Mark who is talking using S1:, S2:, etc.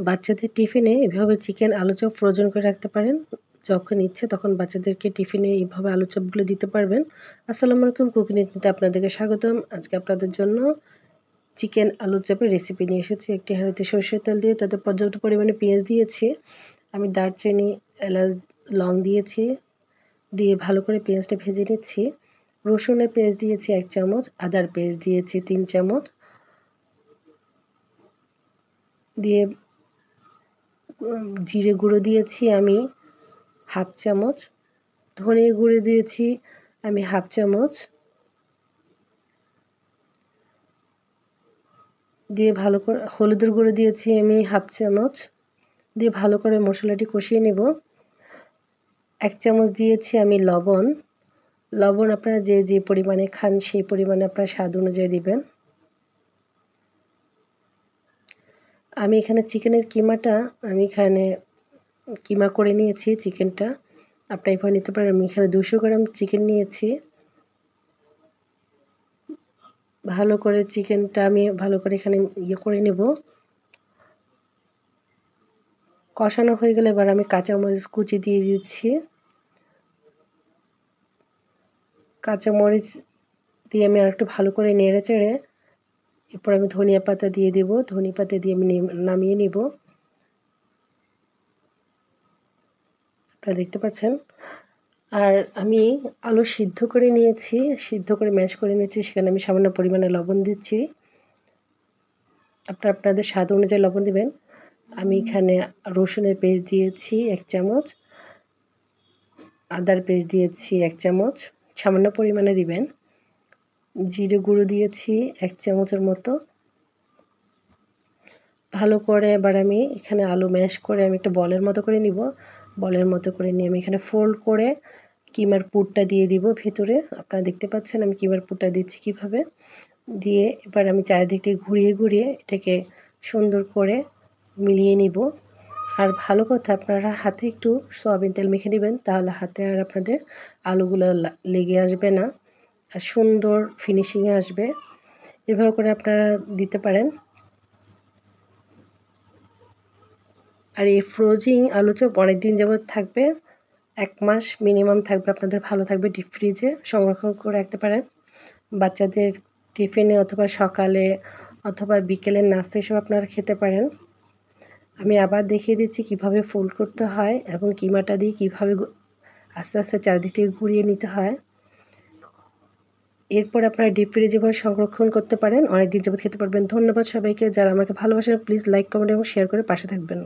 S1: বাচ্চাদের টিফিনে এভাবে চিকেন আলু চপ ফ্রোজেন করে রাখতে পারেন। যখন ইচ্ছে তখন বাচ্চাদেরকে টিফিনে এইভাবে আলু চপগুলো দিতে পারবেন। আসসালামু আলাইকুম, কুকিং উইথ আপনাদেরকে স্বাগতম। আজকে আপনাদের জন্য চিকেন আলু চপের রেসিপি নিয়ে এসেছি। একটি হাঁড়িতে সরষের তেল দিয়ে তাতে পর্যাপ্ত পরিমাণে পেঁয়াজ দিয়েছি। আমি দারচিনি, এলাচ, লং দিয়েছি। দিয়ে ভালো করে পেঁয়াজটা ভেজে নিচ্ছি। রসুনের পেস্ট দিয়েছি 1 চামচ, আদার পেস্ট দিয়েছি 3 চামচ। দিয়ে জিরে গুঁড়ো দিয়েছি আমি 1/2 চামচ, ধনে গুঁড়ো দিয়েছি আমি 1/2 চামচ। দিয়ে ভালো করে হলুদের গুঁড়ো দিয়েছি আমি 1/2 চামচ। দিয়ে ভালো করে মশলাটি কষিয়ে নেব। 1 চামচ দিয়েছি আমি লবণ। লবণ আপনারা যে পরিমাণে খান সেই পরিমাণে আপনার স্বাদ অনুযায়ী দিবেন। আমি এখানে চিকেনের কিমা করে নিয়েছি চিকেনটা। আপনারা এভাবে নিতে পারেন। আমি এখানে 200 গ্রাম চিকেন নিয়েছি। চিকেনটা আমি ভালো করে এখানে করে নেব। কষানো হয়ে গেলে এবার আমি কাঁচামরিচ কুচি দিয়ে দিচ্ছি। কাঁচামরিচ দিয়ে আমি আরেকটু ভালো করে নেড়েচেড়ে এরপর আমি ধনিয়া পাতা দিয়ে দেব। ধনিয়া পাতা দিয়ে আমি নামিয়ে নেব। আপনারা দেখতে পাচ্ছেন। আর আমি আলু সিদ্ধ করে নিয়েছি, সিদ্ধ করে ম্যাশ করে নিয়েছি। সেখানে আমি সামান্য পরিমাণে লবণ দিচ্ছি। আপনারা আপনাদের স্বাদ অনুযায়ী লবণ দিবেন। আমি এখানে রসুনের পেস্ট দিয়েছি 1 চামচ, আদার পেস্ট দিয়েছি 1 চামচ, সামান্য পরিমাণে দিবেন। জিরে গুঁড়ো দিয়েছি 1 চামচের মতো। ভালো করে এবার আমি এখানে আলু ম্যাশ করে আমি একটা বলের মতো করে নিব। বলের মতো করে নিয়ে আমি এখানে ফোল্ড করে কিমার পুরটা দিয়ে দিব ভেতরে। আপনারা দেখতে পাচ্ছেন আমি কিমার পুরটা দিচ্ছি কীভাবে। দিয়ে এবার আমি চারিদিক থেকে ঘুরিয়ে এটাকে সুন্দর করে মিলিয়ে নিব। আর ভালো কথা, আপনারা হাতে একটু সয়াবিন তেল মেখে নেবেন, তাহলে হাতে আর আপনাদের আলুগুলো লেগে আসবে না আর সুন্দর ফিনিশিংয়ে আসবে। এভাবে করে আপনারা দিতে পারেন। আর এই ফ্রোজিং আলু চপ অনেকদিন যাবত থাকবে। 1 মাস মিনিমাম থাকবে, আপনাদের ভালো থাকবে। ডিপ ফ্রিজে সংরক্ষণ করে রাখতে পারেন। বাচ্চাদের টিফিনে অথবা সকালে অথবা বিকেলের নাস্তা হিসেবে আপনারা খেতে পারেন। আমি আবার দেখিয়ে দিচ্ছি কিভাবে ফোল্ড করতে হয় এবং কিমাটা দিয়ে কীভাবে আস্তে আস্তে চারিদিক থেকে ঘুরিয়ে নিতে হয়। এরপর আপনারা ডিপ ফ্রিজে সংরক্ষণ করতে পারেন, অনেকদিন যাবত খেতে পারবেন। ধন্যবাদ সবাইকে। যারা আমাকে ভালোবাসেন প্লিজ লাইক, কমেন্ট এবং শেয়ার করে পাশে থাকবেন।